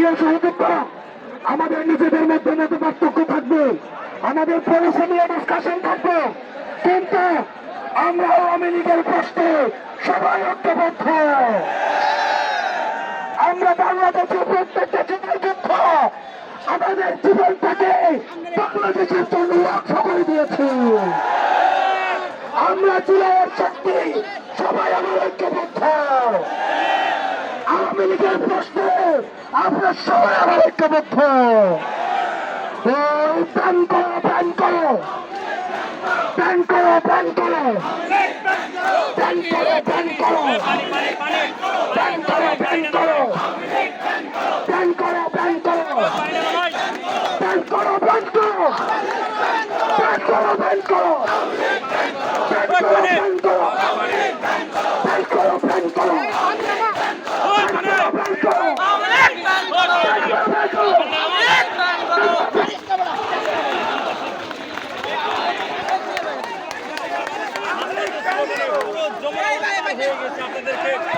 প্রিয় সহযোদ্ধা, আমাদের নিজেদের মধ্যে মত পার্থক্য থাকবে, আমাদের পলিসি নিয়ে ডিসকাশন থাকবে, কিন্তু আমরা আওয়ামী লীগের প্রশ্নে সবাই ঐক্যবদ্ধ। আমরা বাংলাদেশের প্রত্যেকটা জেলার যুদ্ধ আমাদের জীবনটাকে বাংলাদেশের জন্য রক্ষা করে দিয়েছি। আমরা জেলার শক্তি সবাই আমরা ঐক্যবদ্ধ। আওয়ামী লীগের প্রশ্নে আমরা সবাই আমার ঐক্যবদ্ধ। প্যান করো, প্যান করো, প্যান করো, প্যান করো, প্যান করো, প্যান করো, প্যান করো, প্যান করো, প্যান করো, প্যান করো, প্যান করো, প্যান করো, প্যান করো, প্যান করো, প্যান করো, প্যান করো, প্যান করো, প্যান করো, জমা হয়ে গেছে আপনাদেরকে।